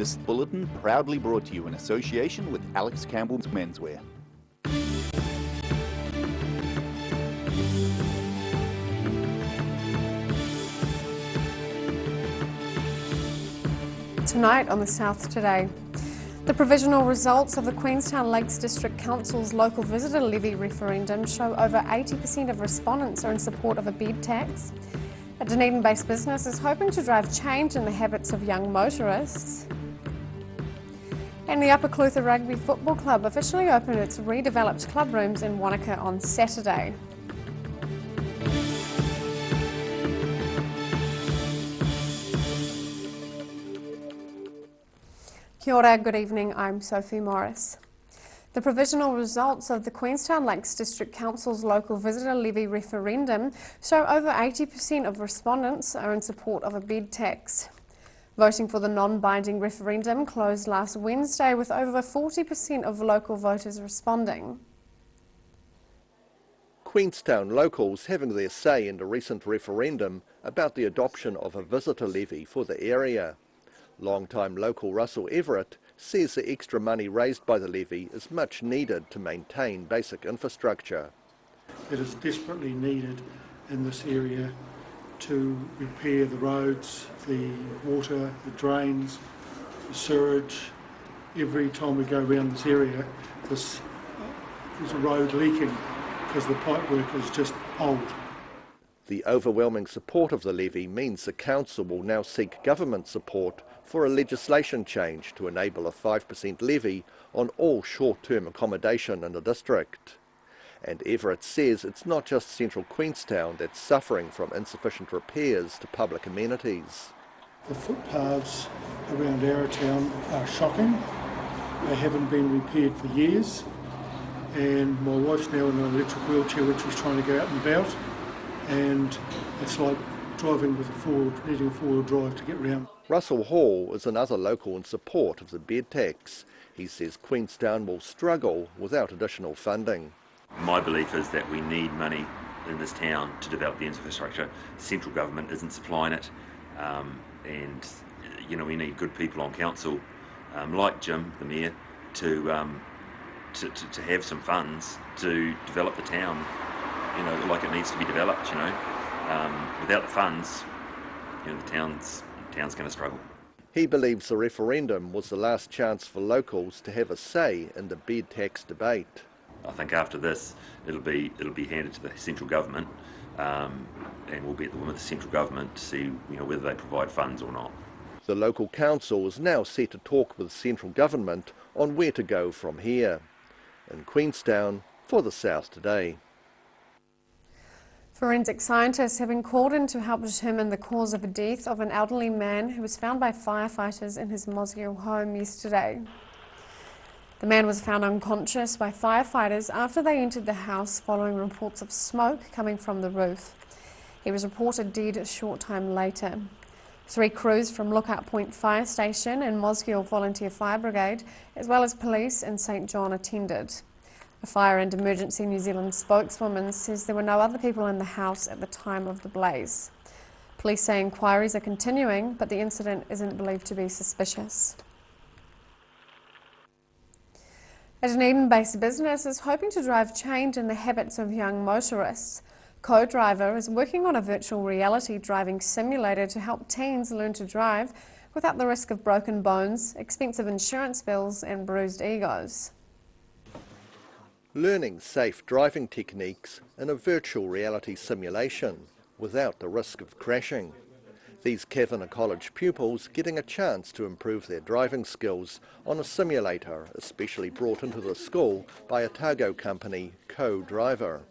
This bulletin proudly brought to you in association with Alex Campbell's Menswear. Tonight on the South Today, the provisional results of the Queenstown Lakes District Council's local visitor levy referendum show over 80% of respondents are in support of a bed tax. A Dunedin-based business is hoping to drive change in the habits of young motorists. And the Upper Clutha Rugby Football Club officially opened its redeveloped club rooms in Wanaka on Saturday. Kia ora, good evening, I'm Sophie Morris. The provisional results of the Queenstown Lakes District Council's local visitor levy referendum show over 80% of respondents are in support of a bed tax. Voting for the non-binding referendum closed last Wednesday with over 40% of local voters responding. Queenstown locals having their say in a recent referendum about the adoption of a visitor levy for the area. Long-time local Russell Everett says the extra money raised by the levy is much needed to maintain basic infrastructure. It is desperately needed in this area to repair the roads, the water, the drains, the sewage. Every time we go around this area, there's a road leaking because the pipework is just old. The overwhelming support of the levy means the council will now seek government support for a legislation change to enable a 5% levy on all short-term accommodation in the district. And Everett says it's not just central Queenstown that's suffering from insufficient repairs to public amenities. The footpaths around Arrowtown are shocking. They haven't been repaired for years, and my wife's now in an electric wheelchair when she's trying to go out and about, and it's like driving with needing a four-wheel drive to get around. Russell Hall is another local in support of the bed tax. He says Queenstown will struggle without additional funding. My belief is that we need money in this town to develop the infrastructure. Central government isn't supplying it, and we need good people on council, like Jim, the mayor, to have some funds to develop the town, like it needs to be developed. Without the funds, the town's going to struggle. He believes the referendum was the last chance for locals to have a say in the bed tax debate. I think after this, it'll be handed to the central government, and we'll be at the whim of the central government to see whether they provide funds or not. The local council is now set to talk with central government on where to go from here. In Queenstown, for the South Today. Forensic scientists have been called in to help determine the cause of the death of an elderly man who was found by firefighters in his Mosgiel home yesterday. The man was found unconscious by firefighters after they entered the house following reports of smoke coming from the roof. He was reported dead a short time later. 3 crews from Lookout Point Fire Station and Mosgiel Volunteer Fire Brigade, as well as police in St John, attended. A Fire and Emergency New Zealand spokeswoman says there were no other people in the house at the time of the blaze. Police say inquiries are continuing, but the incident isn't believed to be suspicious. A Dunedin-based business is hoping to drive change in the habits of young motorists. Co-Driver is working on a virtual reality driving simulator to help teens learn to drive without the risk of broken bones, expensive insurance bills and bruised egos. Learning safe driving techniques in a virtual reality simulation without the risk of crashing. These Kavanagh College pupils getting a chance to improve their driving skills on a simulator especially brought into the school by Otago company Co-Driver.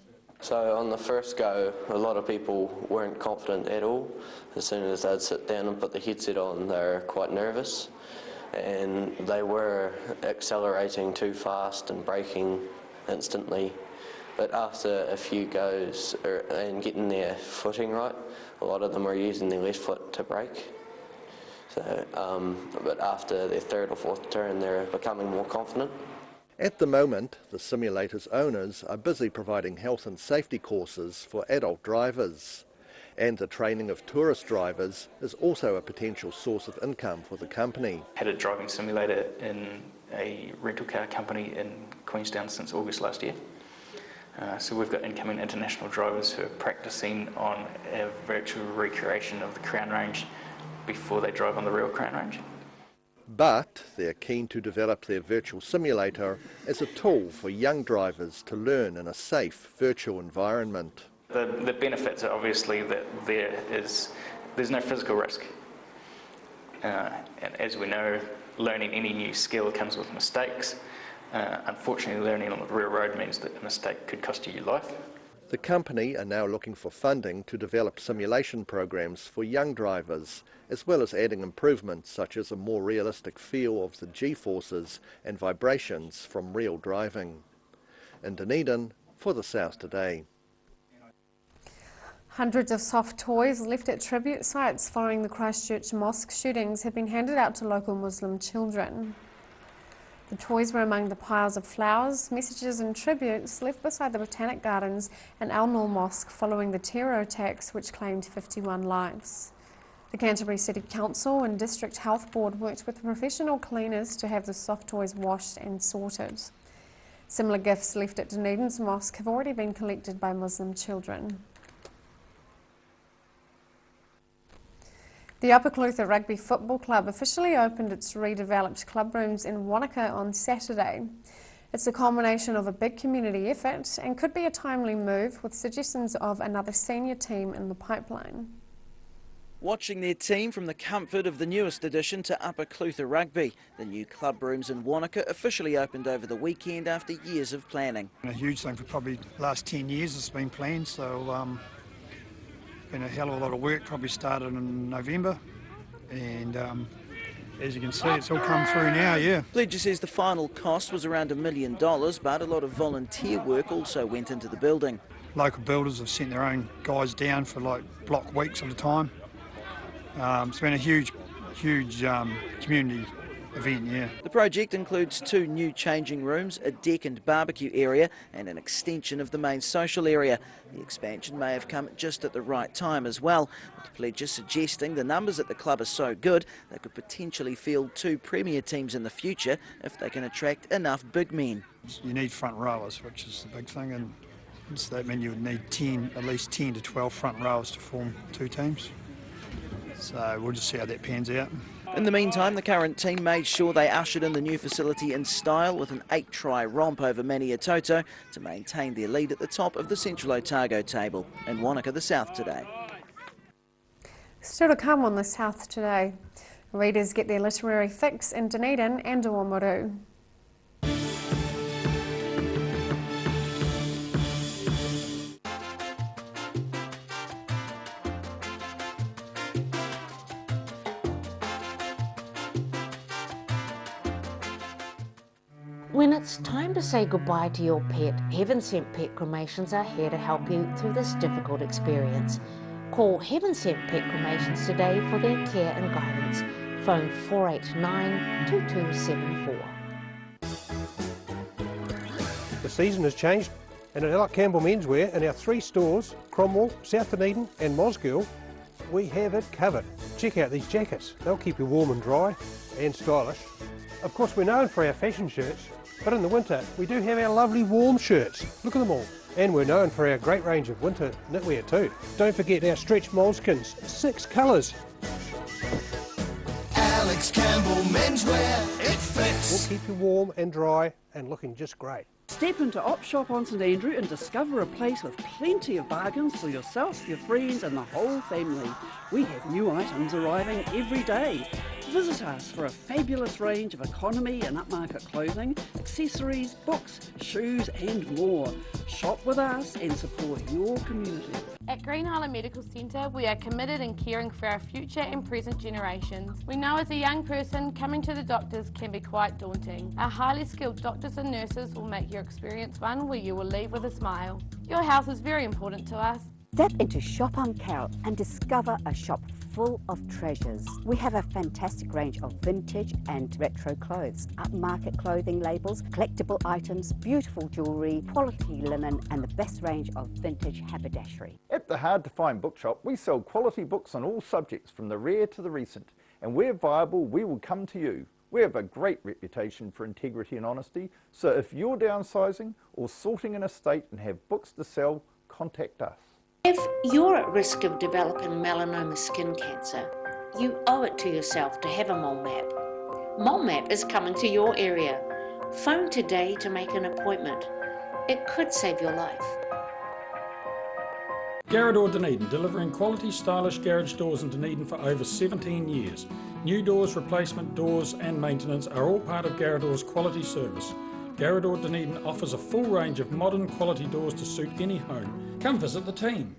So on the first go, a lot of people weren't confident at all. As soon as they'd sit down and put the headset on, they were quite nervous, and they were accelerating too fast and braking instantly. But after a few goes and getting their footing right, a lot of them are using their left foot to brake. So, but after their third or fourth turn, they're becoming more confident. At the moment, the simulator's owners are busy providing health and safety courses for adult drivers. And the training of tourist drivers is also a potential source of income for the company. Had a driving simulator in a rental car company in Queenstown since August last year. So we've got incoming international drivers who are practicing on a virtual recreation of the Crown Range before they drive on the real Crown Range. But they're keen to develop their virtual simulator as a tool for young drivers to learn in a safe virtual environment. The benefits are obviously that there's no physical risk. And as we know, learning any new skill comes with mistakes. Unfortunately, learning on the real road means that a mistake could cost you your life. The company are now looking for funding to develop simulation programs for young drivers, as well as adding improvements such as a more realistic feel of the G-forces and vibrations from real driving. In Dunedin, for the South Today. Hundreds of soft toys left at tribute sites following the Christchurch mosque shootings have been handed out to local Muslim children. The toys were among the piles of flowers, messages and tributes left beside the Botanic Gardens and Al Noor Mosque following the terror attacks which claimed 51 lives. The Canterbury City Council and District Health Board worked with professional cleaners to have the soft toys washed and sorted. Similar gifts left at Dunedin's mosque have already been collected by Muslim children. The Upper Clutha Rugby Football Club officially opened its redeveloped club rooms in Wanaka on Saturday. It's a culmination of a big community effort and could be a timely move with suggestions of another senior team in the pipeline. Watching their team from the comfort of the newest addition to Upper Clutha Rugby, the new club rooms in Wanaka officially opened over the weekend after years of planning. A huge thing for probably the last 10 years it's been planned, so been a hell of a lot of work, probably started in November, and as you can see it's all come through now, yeah. Pledger says the final cost was around $1 million, but a lot of volunteer work also went into the building. Local builders have sent their own guys down for like block weeks at a time. It's been a huge community event, yeah. The project includes 2 new changing rooms, a deck and barbecue area and an extension of the main social area. The expansion may have come just at the right time as well, with the pledger suggesting the numbers at the club are so good they could potentially field 2 premier teams in the future if they can attract enough big men. You need front rowers, which is the big thing, and so that means you would need at least 10 to 12 front rowers to form 2 teams. So we'll just see how that pans out. In the meantime, the current team made sure they ushered in the new facility in style with an 8-try romp over Maniatoto to maintain their lead at the top of the Central Otago table. In Wanaka, the South Today. Still to come on the South Today. Readers get their literary fix in Dunedin and Oamaru. When it's time to say goodbye to your pet, Heaven Sent Pet Cremations are here to help you through this difficult experience. Call Heaven Sent Pet Cremations today for their care and guidance. Phone 489-2274. The season has changed, and at Alec Campbell Menswear in our 3 stores, Cromwell, South Dunedin and Mosgiel, we have it covered. Check out these jackets. They'll keep you warm and dry and stylish. Of course, we're known for our fashion shirts, but in the winter we do have our lovely warm shirts. Look at them all. And we're known for our great range of winter knitwear too. Don't forget our stretch moleskins, 6 colours. Alex Campbell Menswear, it fits. We'll keep you warm and dry and looking just great. Step into Op Shop on St Andrew and discover a place with plenty of bargains for yourself, your friends and the whole family. We have new items arriving every day. Visit us for a fabulous range of economy and upmarket clothing, accessories, books, shoes and more. Shop with us and support your community. At Green Island Medical Centre, we are committed in caring for our future and present generations. We know as a young person, coming to the doctors can be quite daunting. Our highly skilled doctors and nurses will make your experience one where you will leave with a smile. Your health is very important to us. Step into Shop on Carroll and discover a shop full of treasures. We have a fantastic range of vintage and retro clothes, upmarket clothing labels, collectible items, beautiful jewellery, quality linen and the best range of vintage haberdashery. At the Hard to Find Bookshop, we sell quality books on all subjects from the rare to the recent, and where viable we will come to you. We have a great reputation for integrity and honesty, so if you're downsizing or sorting an estate and have books to sell, contact us. If you're at risk of developing melanoma skin cancer, you owe it to yourself to have a mole map. Mole Map is coming to your area. Phone today to make an appointment. It could save your life. Garrador Dunedin, delivering quality stylish garage doors in Dunedin for over 17 years. New doors, replacement doors and maintenance are all part of Garrador's quality service. Garrador Dunedin offers a full range of modern quality doors to suit any home. Come visit the team.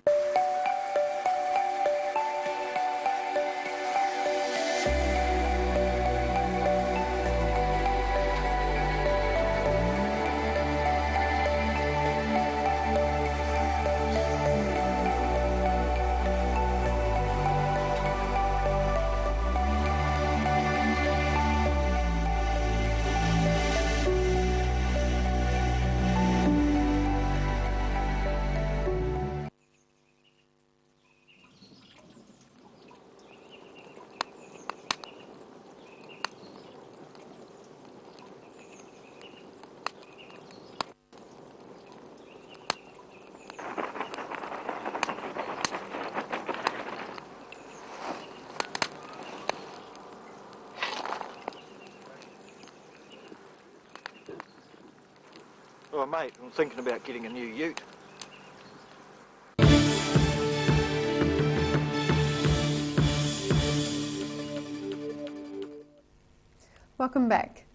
Oh mate, I'm thinking about getting a new ute. Welcome back.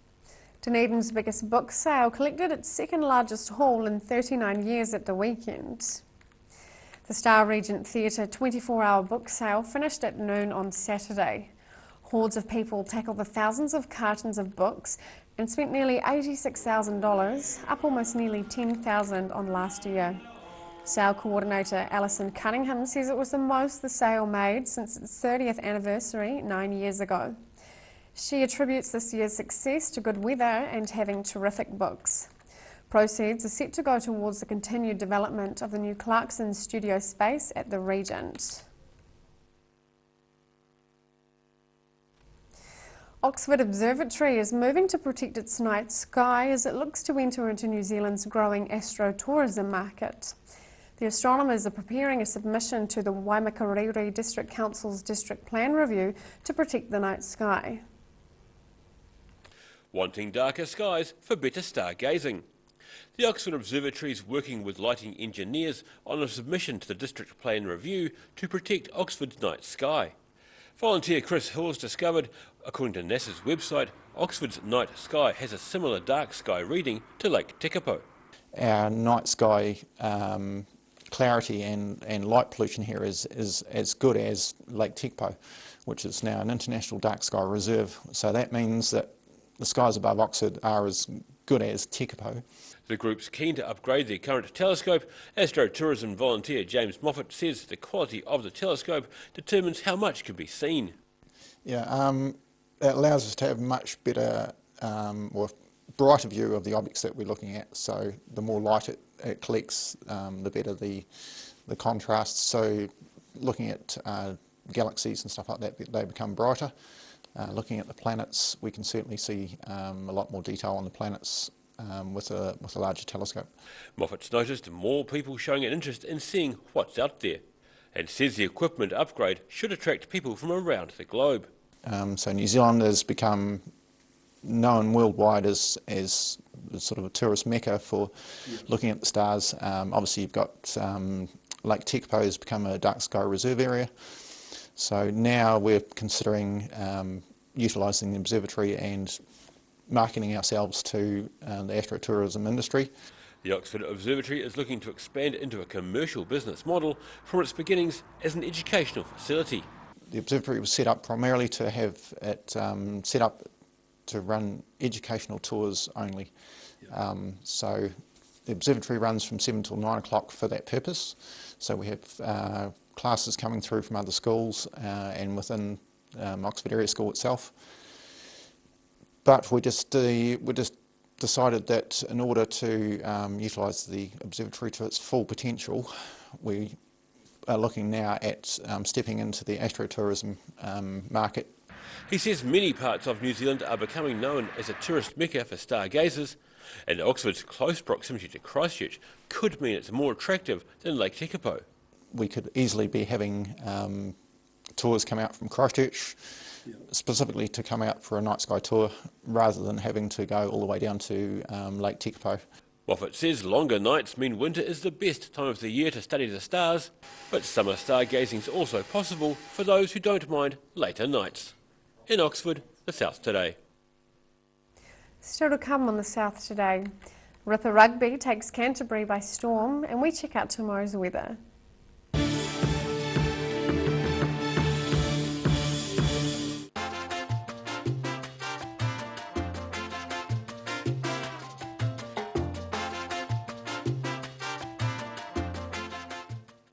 Dunedin's biggest book sale collected its second largest haul in 39 years at the weekend. The Star Regent Theatre 24-hour book sale finished at noon on Saturday. Hordes of people tackled the thousands of cartons of books and spent nearly $86,000, up almost nearly $10,000 on last year. Sale coordinator Alison Cunningham says it was the most the sale made since its 30th anniversary 9 years ago. She attributes this year's success to good weather and having terrific books. Proceeds are set to go towards the continued development of the new Clarkson studio space at the Regent. Oxford Observatory is moving to protect its night sky as it looks to enter into New Zealand's growing astro-tourism market. The astronomers are preparing a submission to the Waimakariri District Council's District Plan Review to protect the night sky. Wanting darker skies for better stargazing. The Oxford Observatory is working with lighting engineers on a submission to the District Plan Review to protect Oxford's night sky. Volunteer Chris Hill has discovered, according to NASA's website, Oxford's night sky has a similar dark sky reading to Lake Tekapo. Our night sky clarity and light pollution here is as good as Lake Tekapo, which is now an international dark sky reserve. So that means that the skies above Oxford are as good as Tekapo. The group's keen to upgrade their current telescope. Astro-tourism volunteer James Moffat says the quality of the telescope determines how much can be seen. Yeah, it allows us to have much better or brighter view of the objects that we're looking at. So the more light it collects, the better the contrast. So looking at galaxies and stuff like that, they become brighter. Looking at the planets, we can certainly see a lot more detail on the planets with a larger telescope. Moffat's noticed more people showing an interest in seeing what's out there, and says the equipment upgrade should attract people from around the globe. So New Zealand has become known worldwide as sort of a tourist mecca for looking at the stars. Obviously you've got Lake Tekapo has become a dark sky reserve area. So now we're considering utilising the observatory and marketing ourselves to the astro-tourism industry. The Oxford Observatory is looking to expand into a commercial business model from its beginnings as an educational facility. The observatory was set up primarily to have it set up to run educational tours only. So the observatory runs from 7 till 9 o'clock for that purpose. So we have classes coming through from other schools and within Oxford Area School itself. But we just decided that in order to utilise the observatory to its full potential, we are looking now at stepping into the astrotourism market. He says many parts of New Zealand are becoming known as a tourist mecca for stargazers, and Oxford's close proximity to Christchurch could mean it's more attractive than Lake Tekapo. We could easily be having tours come out from Christchurch, specifically to come out for a night sky tour, rather than having to go all the way down to Lake Tekapo. Moffat says longer nights mean winter is the best time of the year to study the stars, but summer stargazing is also possible for those who don't mind later nights. In Oxford, the South Today. Still to come on the South Today. Ripper Rugby takes Canterbury by storm, and we check out tomorrow's weather.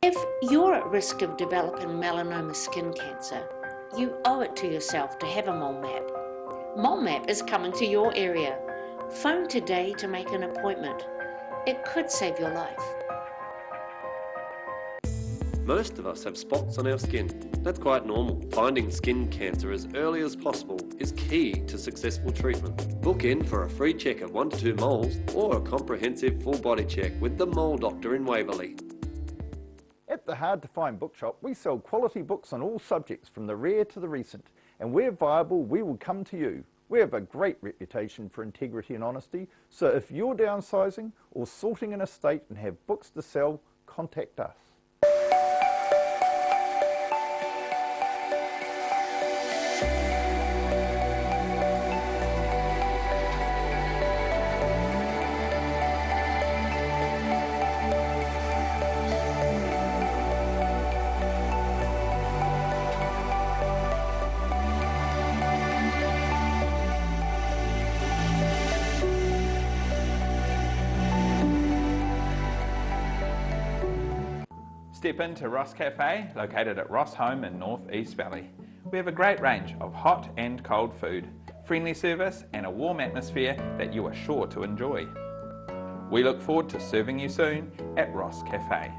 If you're at risk of developing melanoma skin cancer, you owe it to yourself to have a mole map. Mole Map is coming to your area. Phone today to make an appointment. It could save your life. Most of us have spots on our skin. That's quite normal. Finding skin cancer as early as possible is key to successful treatment. Book in for a free check of 1 to 2 moles or a comprehensive full body check with the Mole Doctor in Waverley. At the Hard to Find Bookshop, we sell quality books on all subjects from the rare to the recent. And where viable, we will come to you. We have a great reputation for integrity and honesty, so if you're downsizing or sorting an estate and have books to sell, contact us. Step into Ross Cafe, located at Ross Home in North East Valley. We have a great range of hot and cold food, friendly service and a warm atmosphere that you are sure to enjoy. We look forward to serving you soon at Ross Cafe.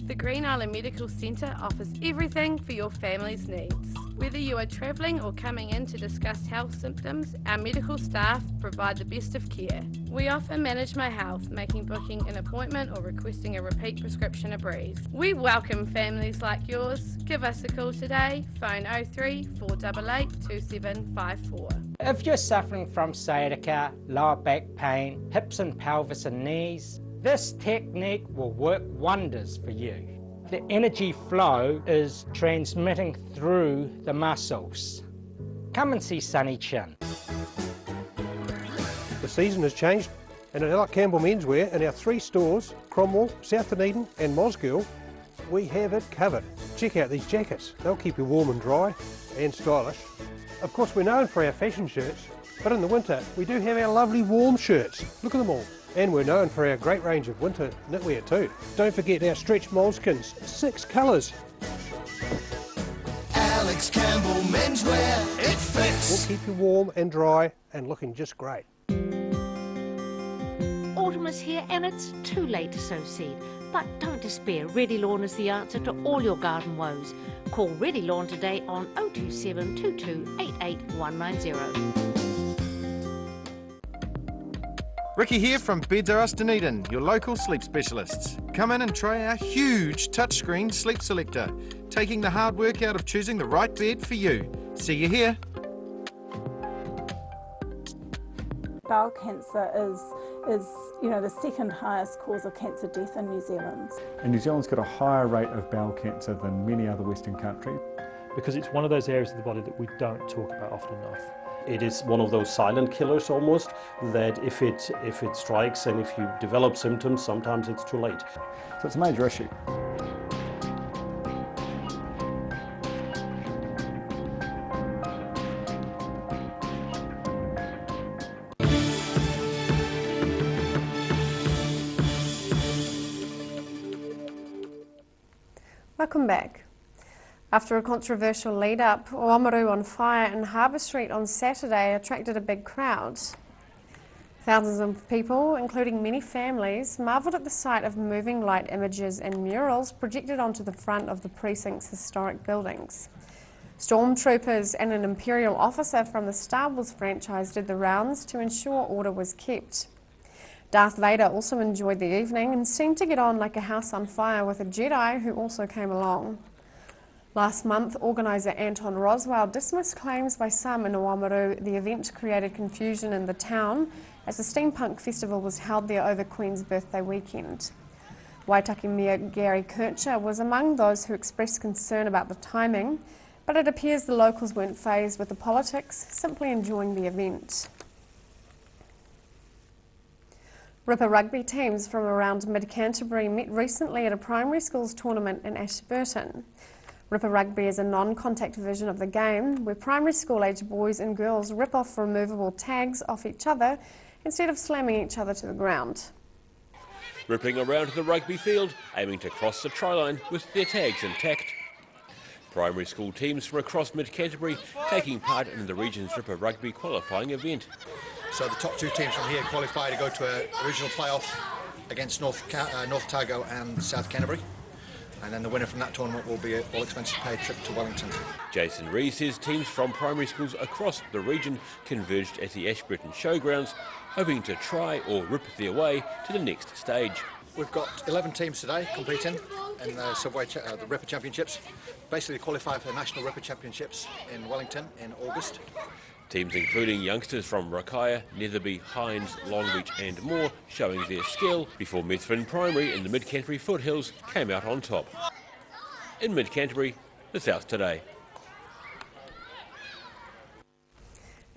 The Green Island Medical Centre offers everything for your family's needs. Whether you are travelling or coming in to discuss health symptoms, our medical staff provide the best of care. We offer Manage My Health, making booking an appointment or requesting a repeat prescription a breeze. We welcome families like yours. Give us a call today, phone 03 488 2754. If you're suffering from sciatica, lower back pain, hips and pelvis and knees, this technique will work wonders for you. The energy flow is transmitting through the muscles. Come and see Sunny Chin. The season has changed, and at Alec Campbell Menswear, in our 3 stores, Cromwell, South Dunedin and Mosgiel, we have it covered. Check out these jackets. They'll keep you warm and dry and stylish. Of course, we're known for our fashion shirts, but in the winter we do have our lovely warm shirts. Look at them all. And we're known for our great range of winter knitwear too. Don't forget our stretch moleskins, 6 colours. Alex Campbell Menswear, it fits. We'll keep you warm and dry and looking just great. Autumn is here and it's too late to sow seed. But don't despair, Ready Lawn is the answer to all your garden woes. Call Ready Lawn today on 027 22 88 190. Ricky here from Beds R Us Dunedin, your local sleep specialists. Come in and try our huge touchscreen sleep selector, taking the hard work out of choosing the right bed for you. See you here. Bowel cancer is the second highest cause of cancer death in New Zealand. And New Zealand's got a higher rate of bowel cancer than many other Western countries. Because it's one of those areas of the body that we don't talk about often enough. It is one of those silent killers almost, that if it strikes and if you develop symptoms, sometimes it's too late. So it's a major issue. Welcome back. After a controversial lead-up, Oamaru on fire in Harbour Street on Saturday attracted a big crowd. Thousands of people, including many families, marvelled at the sight of moving light images and murals projected onto the front of the precinct's historic buildings. Stormtroopers and an Imperial officer from the Star Wars franchise did the rounds to ensure order was kept. Darth Vader also enjoyed the evening and seemed to get on like a house on fire with a Jedi who also came along. Last month, organiser Anton Roswell dismissed claims by some in Oamaru the event created confusion in the town as the steampunk festival was held there over Queen's birthday weekend. Waitaki Mayor Gary Kircher was among those who expressed concern about the timing, but it appears the locals weren't fazed with the politics, simply enjoying the event. Ripper rugby teams from around mid-Canterbury met recently at a primary schools tournament in Ashburton. Ripper rugby is a non-contact version of the game where primary school-aged boys and girls rip off removable tags off each other instead of slamming each other to the ground. Ripping around the rugby field, aiming to cross the try line with their tags intact. Primary school teams from across mid-Canterbury taking part in the region's Ripper rugby qualifying event. So the top two teams from here qualify to go to a regional playoff against North Otago and South Canterbury. And then the winner from that tournament will be an all-expenses paid trip to Wellington. Jason Rees says teams from primary schools across the region converged at the Ashburton Showgrounds, hoping to try or rip their way to the next stage. We've got 11 teams today competing in the Ripper Championships. Basically qualify for the National Ripper Championships in Wellington in August. Teams including youngsters from Rakaya, Netherby, Hinds, Long Beach and more showing their skill before Methven Primary in the Mid-Canterbury foothills came out on top. In Mid-Canterbury, the South Today.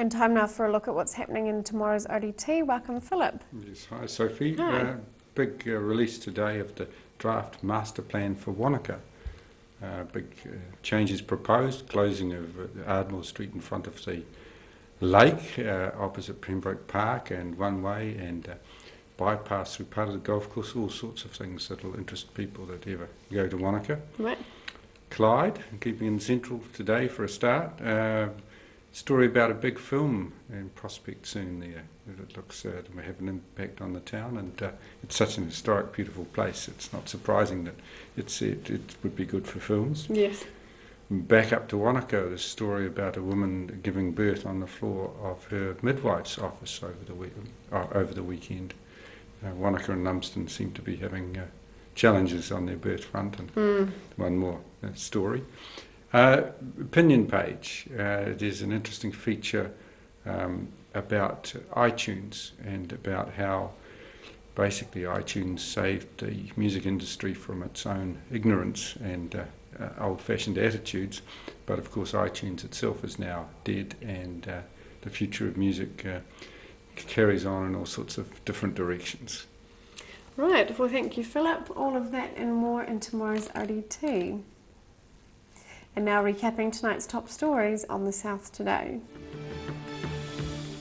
And time now for a look at what's happening in tomorrow's ODT. Welcome, Philip. Yes, hi Sophie. Hi. Big release today of the draft master plan for Wanaka. Big changes proposed, closing of Ardmore Street in front of the lake opposite Pembroke Park and one way and bypass through part of the golf course, all sorts of things that will interest people that ever go to Wanaka. Right. Clyde, keeping in central today for a start. Story about a big film in prospect soon there. It looks to have an impact on the town, and it's such an historic, beautiful place. It's not surprising that it would be good for films. Yes. Back up to Wanaka, this story about a woman giving birth on the floor of her midwife's office over the weekend. Wanaka and Lumsden seem to be having challenges on their birth front, and one more story. Opinion page. There's an interesting feature about iTunes and about how basically iTunes saved the music industry from its own ignorance and old-fashioned attitudes, but of course iTunes itself is now dead, and the future of music carries on in all sorts of different directions. Right, well thank you Philip. All of that and more in tomorrow's ODT. And now recapping tonight's top stories on the South Today.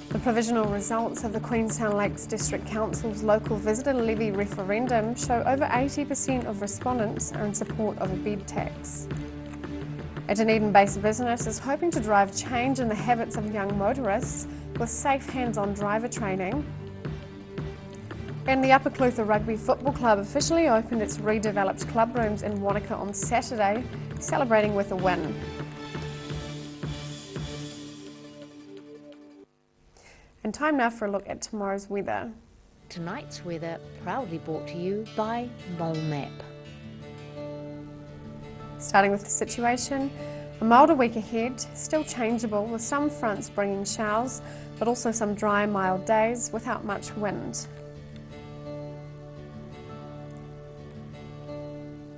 The provisional results of the Queenstown Lakes District Council's local visitor levy referendum show over 80% of respondents are in support of a bed tax. A Dunedin-based business is hoping to drive change in the habits of young motorists with safe hands-on driver training. And the Upper Clutha Rugby Football Club officially opened its redeveloped club rooms in Wanaka on Saturday, celebrating with a win. And time now for a look at tomorrow's weather. Tonight's weather proudly brought to you by MoleMap. Starting with the situation, a milder week ahead, still changeable with some fronts bringing showers, but also some dry, mild days without much wind.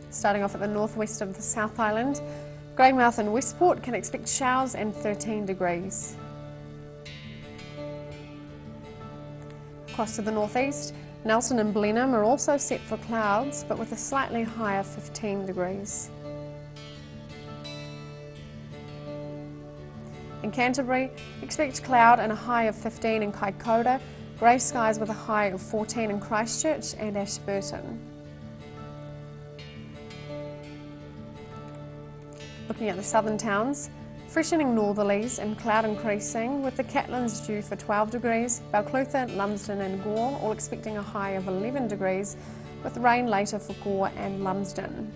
Starting off at the northwest of the South Island, Greymouth and Westport can expect showers and 13 degrees. Across to the northeast, Nelson and Blenheim are also set for clouds, but with a slightly higher 15 degrees. In Canterbury, expect cloud and a high of 15 in Kaikoura, grey skies with a high of 14 in Christchurch and Ashburton. Looking at the southern towns, freshening northerlies and cloud increasing with the Catlins due for 12 degrees, Balclutha, Lumsden and Gore all expecting a high of 11 degrees with rain later for Gore and Lumsden.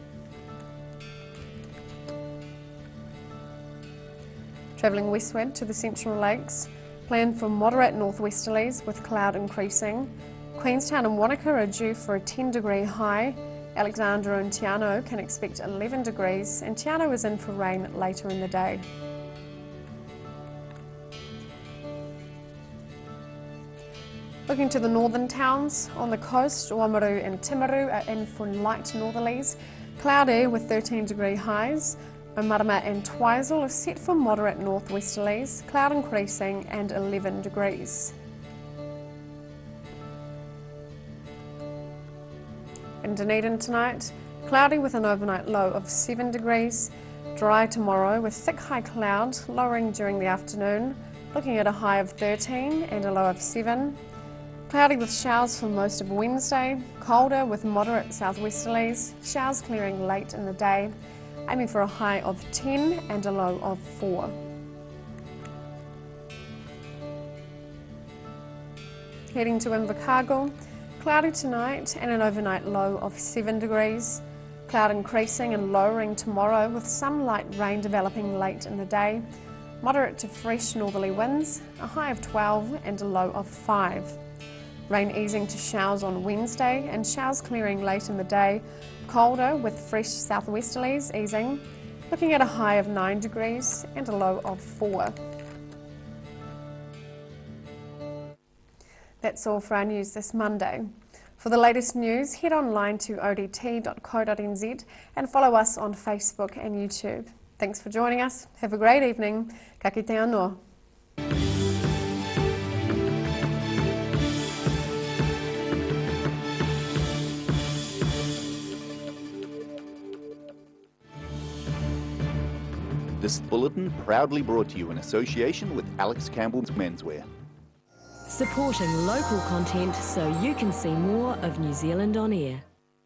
Travelling westward to the Central Lakes, plan for moderate northwesterlies with cloud increasing. Queenstown and Wanaka are due for a 10-degree high. Alexandra and Tiano can expect 11 degrees and Tiano is in for rain later in the day. Looking to the northern towns, on the coast, Oamaru and Timaru are in for light northerlies, cloudy with 13-degree highs. Omarama and Twizel are set for moderate northwesterlies, cloud increasing and 11 degrees. In Dunedin tonight, cloudy with an overnight low of 7 degrees, dry tomorrow with thick high cloud, lowering during the afternoon, looking at a high of 13 and a low of 7. Cloudy with showers for most of Wednesday, colder with moderate southwesterlies, showers clearing late in the day, aiming for a high of 10 and a low of 4. Heading to Invercargill, cloudy tonight and an overnight low of 7 degrees. Cloud increasing and lowering tomorrow with some light rain developing late in the day. Moderate to fresh northerly winds, a high of 12 and a low of 5. Rain easing to showers on Wednesday and showers clearing late in the day. Colder with fresh southwesterlies easing, looking at a high of 9 degrees and a low of 4. That's all for our news this Monday. For the latest news, head online to odt.co.nz and follow us on Facebook and YouTube. Thanks for joining us. Have a great evening. Ka kite anō. This bulletin proudly brought to you in association with Alex Campbell's Menswear. Supporting local content so you can see more of New Zealand on air.